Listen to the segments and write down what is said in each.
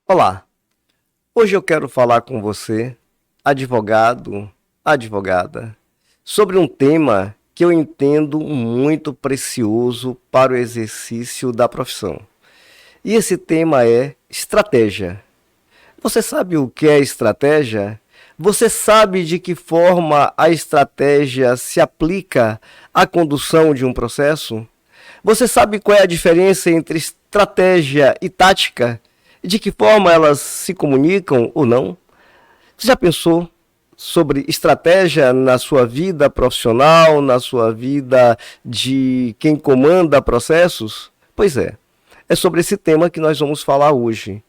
Olá, hoje eu quero falar com você, advogado, advogada, sobre um tema que eu entendo muito precioso para o exercício da profissão. E esse tema é estratégia. Você sabe o que é estratégia? Você sabe de que forma a estratégia se aplica à condução de um processo? Você sabe qual é a diferença entre estratégia e tática? De que forma elas se comunicam ou não? Você já pensou sobre estratégia na sua vida profissional, na sua vida de quem comanda processos? Pois é sobre esse tema que nós vamos falar hoje.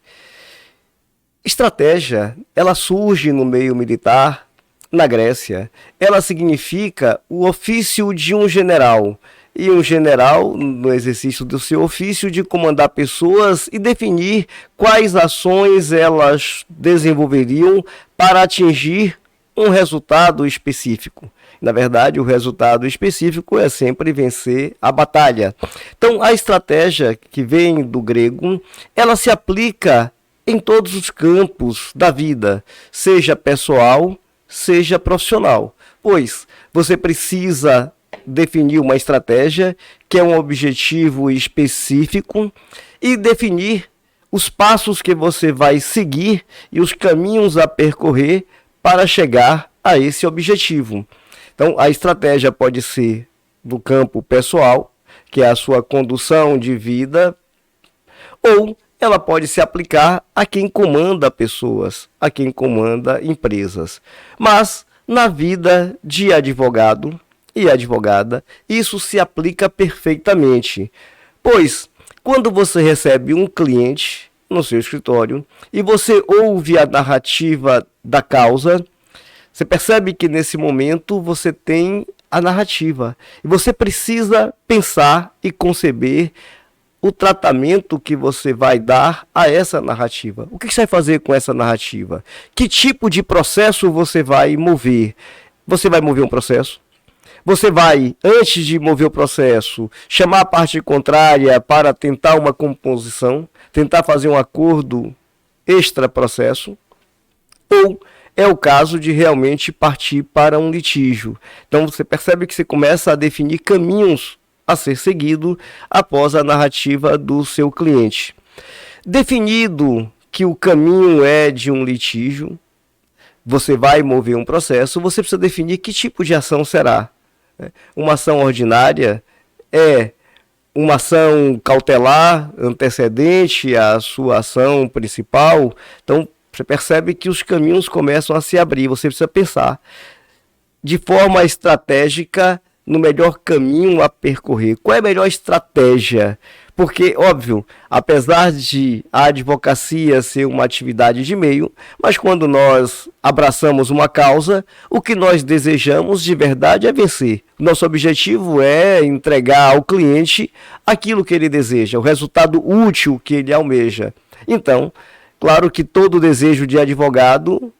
Estratégia, ela surge no meio militar, na Grécia. Ela significa o ofício de um general. E um general, no exercício do seu ofício de comandar pessoas e definir quais ações elas desenvolveriam para atingir um resultado específico. Na verdade, o resultado específico é sempre vencer a batalha. Então, a estratégia que vem do grego, ela se aplica em todos os campos da vida, seja pessoal, seja profissional. Pois você precisa definir uma estratégia, que é um objetivo específico, e definir os passos que você vai seguir e os caminhos a percorrer para chegar a esse objetivo. Então, a estratégia pode ser do campo pessoal, que é a sua condução de vida, ou ela pode se aplicar a quem comanda pessoas, a quem comanda empresas. Mas, na vida de advogado e advogada, isso se aplica perfeitamente. Pois, quando você recebe um cliente no seu escritório e você ouve a narrativa da causa, você percebe que nesse momento você tem a narrativa. E você precisa pensar e conceber o tratamento que você vai dar a essa narrativa. O que você vai fazer com essa narrativa? Que tipo de processo você vai mover? Você vai mover um processo? Você vai, antes de mover o processo, chamar a parte contrária para tentar uma composição, tentar fazer um acordo extra-processo? Ou é o caso de realmente partir para um litígio? Então você percebe que você começa a definir caminhos a ser seguido após a narrativa do seu cliente. Definido que o caminho é de um litígio, você vai mover um processo, você precisa definir que tipo de ação será. Uma ação ordinária é uma ação cautelar antecedente à sua ação principal. Então, você percebe que os caminhos começam a se abrir. Você precisa pensar de forma estratégica no melhor caminho a percorrer. Qual é a melhor estratégia? Porque, óbvio, apesar de a advocacia ser uma atividade de meio, mas quando nós abraçamos uma causa, o que nós desejamos de verdade é vencer. Nosso objetivo é entregar ao cliente aquilo que ele deseja, o resultado útil que ele almeja. Então, claro que todo desejo de advogado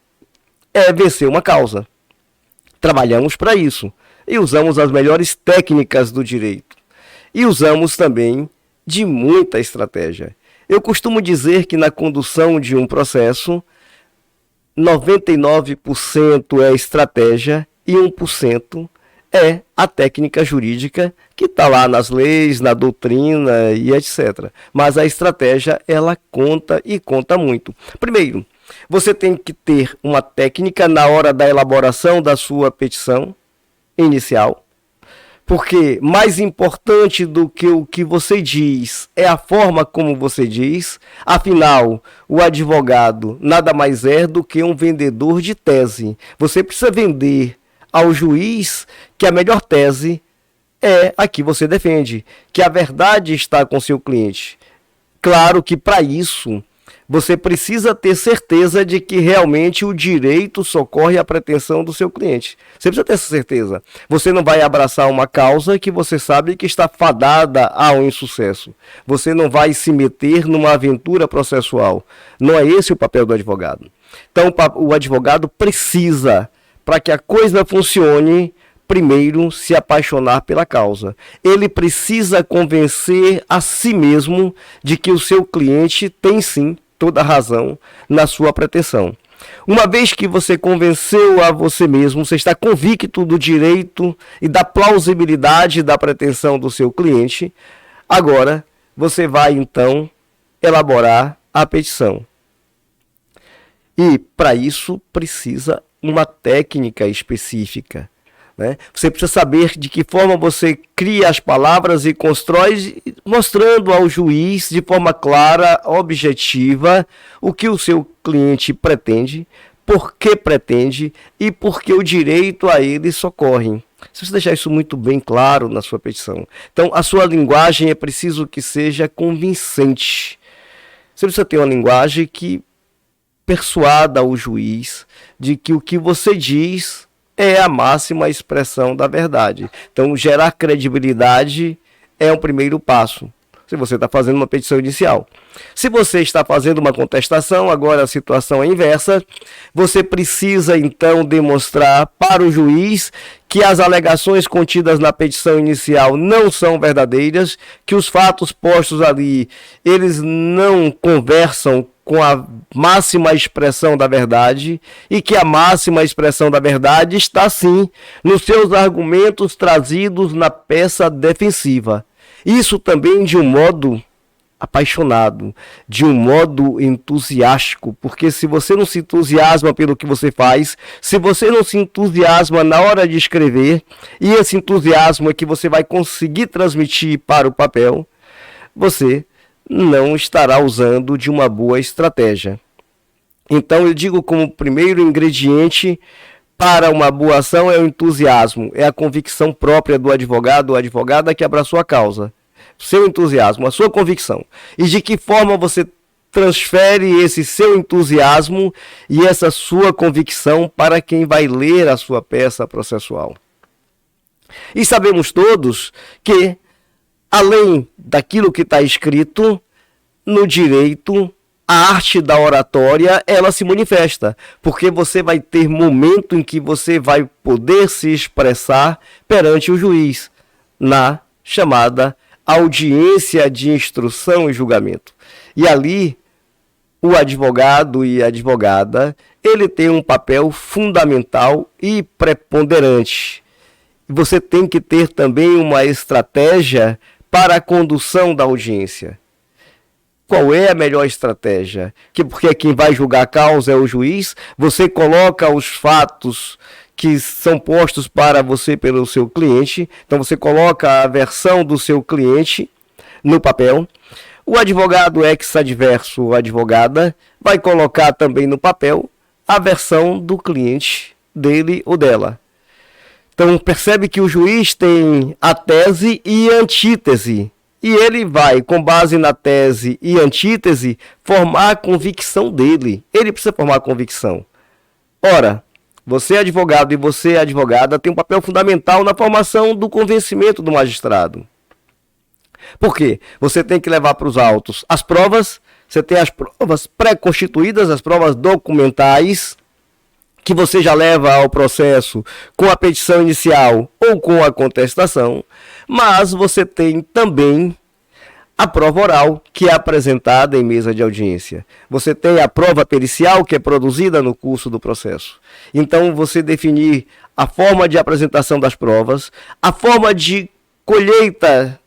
é vencer uma causa. Trabalhamos para isso e usamos as melhores técnicas do direito. E usamos também de muita estratégia. Eu costumo dizer que na condução de um processo, 99% é estratégia e 1% é a técnica jurídica que está lá nas leis, na doutrina e etc. Mas a estratégia, ela conta e conta muito. Primeiro, você tem que ter uma técnica na hora da elaboração da sua petição inicial. Porque mais importante do que o que você diz é a forma como você diz. Afinal, o advogado nada mais é do que um vendedor de tese. Você precisa vender ao juiz que a melhor tese é a que você defende, que a verdade está com seu cliente. Claro que para isso você precisa ter certeza de que realmente o direito socorre a pretensão do seu cliente. Você precisa ter essa certeza. Você não vai abraçar uma causa que você sabe que está fadada ao insucesso. Você não vai se meter numa aventura processual. Não é esse o papel do advogado. Então, o advogado precisa, para que a coisa funcione, primeiro se apaixonar pela causa. Ele precisa convencer a si mesmo de que o seu cliente tem sim toda razão na sua pretensão. Uma vez que você convenceu a você mesmo, você está convicto do direito e da plausibilidade da pretensão do seu cliente, agora você vai então elaborar a petição. E para isso precisa uma técnica específica, né? Você precisa saber de que forma você cria as palavras e constrói, mostrando ao juiz de forma clara, objetiva, o que o seu cliente pretende, por que pretende e por que o direito a ele socorre. Se você deixar isso muito bem claro na sua petição. Então, a sua linguagem é preciso que seja convincente. Você precisa ter uma linguagem que persuada o juiz de que o que você diz é a máxima expressão da verdade. Então, gerar credibilidade é o primeiro passo, se você está fazendo uma petição inicial. Se você está fazendo uma contestação, agora a situação é inversa, você precisa então demonstrar para o juiz que as alegações contidas na petição inicial não são verdadeiras, que os fatos postos ali, eles não conversam com a máxima expressão da verdade, e que a máxima expressão da verdade está sim nos seus argumentos trazidos na peça defensiva. Isso também de um modo apaixonado, de um modo entusiástico, porque se você não se entusiasma pelo que você faz, se você não se entusiasma na hora de escrever, e esse entusiasmo é que você vai conseguir transmitir para o papel, você não estará usando de uma boa estratégia. Então eu digo como primeiro ingrediente para uma boa ação é o entusiasmo, é a convicção própria do advogado ou advogada que abraçou a causa. Seu entusiasmo, a sua convicção. E de que forma você transfere esse seu entusiasmo e essa sua convicção para quem vai ler a sua peça processual. E sabemos todos que, além daquilo que está escrito, no direito, a arte da oratória, ela se manifesta, porque você vai ter momento em que você vai poder se expressar perante o juiz, na chamada audiência de instrução e julgamento. E ali, o advogado e a advogada, ele tem um papel fundamental e preponderante. Você tem que ter também uma estratégia para a condução da audiência. Qual é a melhor estratégia? Porque quem vai julgar a causa é o juiz, você coloca os fatos que são postos para você pelo seu cliente, então você coloca a versão do seu cliente no papel. O advogado ex-adverso ou advogada vai colocar também no papel a versão do cliente, dele ou dela. Então percebe que o juiz tem a tese e a antítese. E ele vai, com base na tese e antítese, formar a convicção dele. Ele precisa formar a convicção. Ora, você advogado e você advogada tem um papel fundamental na formação do convencimento do magistrado. Por quê? Você tem que levar para os autos as provas, você tem as provas pré-constituídas, as provas documentais, que você já leva ao processo com a petição inicial ou com a contestação, mas você tem também a prova oral, que é apresentada em mesa de audiência. Você tem a prova pericial, que é produzida no curso do processo. Então, você definir a forma de apresentação das provas, a forma de colheita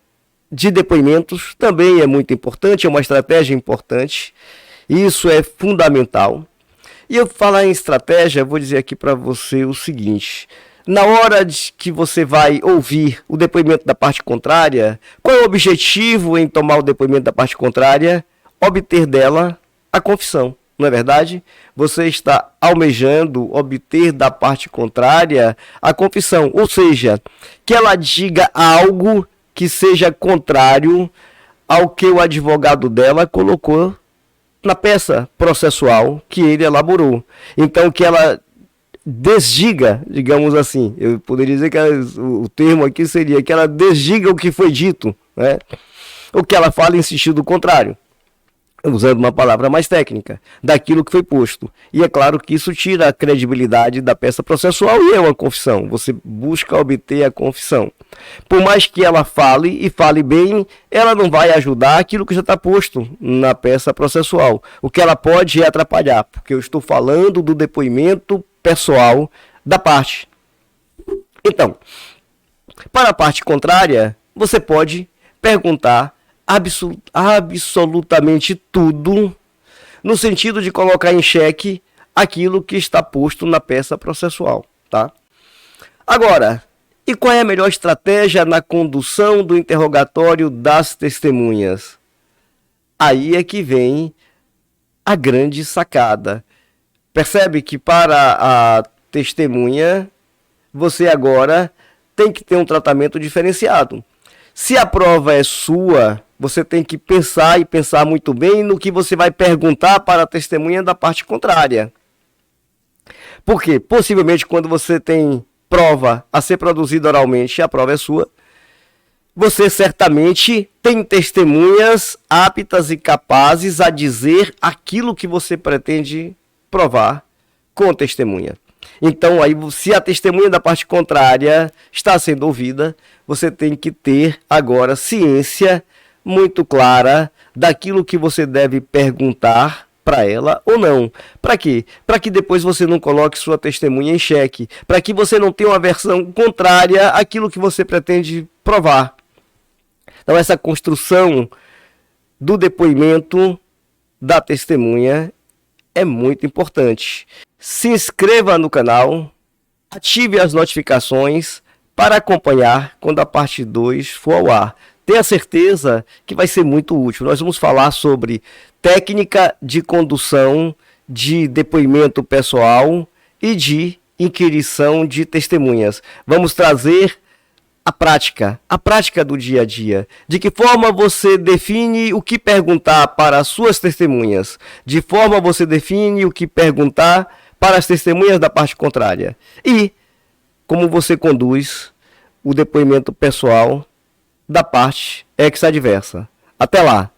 de depoimentos, também é muito importante, é uma estratégia importante. Isso é fundamental. E eu falar em estratégia, vou dizer aqui para você o seguinte: na hora de que você vai ouvir o depoimento da parte contrária, qual é o objetivo em tomar o depoimento da parte contrária? Obter dela a confissão, não é verdade? Você está almejando obter da parte contrária a confissão, ou seja, que ela diga algo que seja contrário ao que o advogado dela colocou na peça processual que ele elaborou. Então, que ela desdiga, digamos assim, eu poderia dizer que o termo aqui seria que ela desdiga o que foi dito, né? O que ela fala em sentido contrário. usando uma palavra mais técnica, daquilo que foi posto. E é claro que isso tira a credibilidade da peça processual e é uma confissão. Você busca obter a confissão. Por mais que ela fale e fale bem, ela não vai ajudar aquilo que já está posto na peça processual. O que ela pode é atrapalhar, porque eu estou falando do depoimento pessoal da parte. Então, para a parte contrária, você pode perguntar absolutamente tudo, no sentido de colocar em xeque aquilo que está posto na peça processual, tá? Agora, e qual é a melhor estratégia na condução do interrogatório das testemunhas? Aí é que vem a grande sacada. Percebe que para a testemunha, você agora tem que ter um tratamento diferenciado. Se a prova é sua, você tem que pensar e pensar muito bem no que você vai perguntar para a testemunha da parte contrária. Porque, possivelmente, quando você tem prova a ser produzida oralmente, a prova é sua, você certamente tem testemunhas aptas e capazes a dizer aquilo que você pretende provar com testemunha. Então, aí, se a testemunha da parte contrária está sendo ouvida, você tem que ter agora ciência muito clara daquilo que você deve perguntar para ela ou não. Para quê? Para que depois você não coloque sua testemunha em xeque, para que você não tenha uma versão contrária àquilo que você pretende provar. Então, essa construção do depoimento da testemunha é muito importante. Se inscreva no canal, ative as notificações para acompanhar quando a parte 2 for ao ar. Tenha certeza que vai ser muito útil. Nós vamos falar sobre técnica de condução de depoimento pessoal e de inquirição de testemunhas. Vamos trazer a prática do dia a dia. De que forma você define o que perguntar para as suas testemunhas? De forma você define o que perguntar para as testemunhas da parte contrária. E como você conduz o depoimento pessoal da parte ex-adversa. Até lá!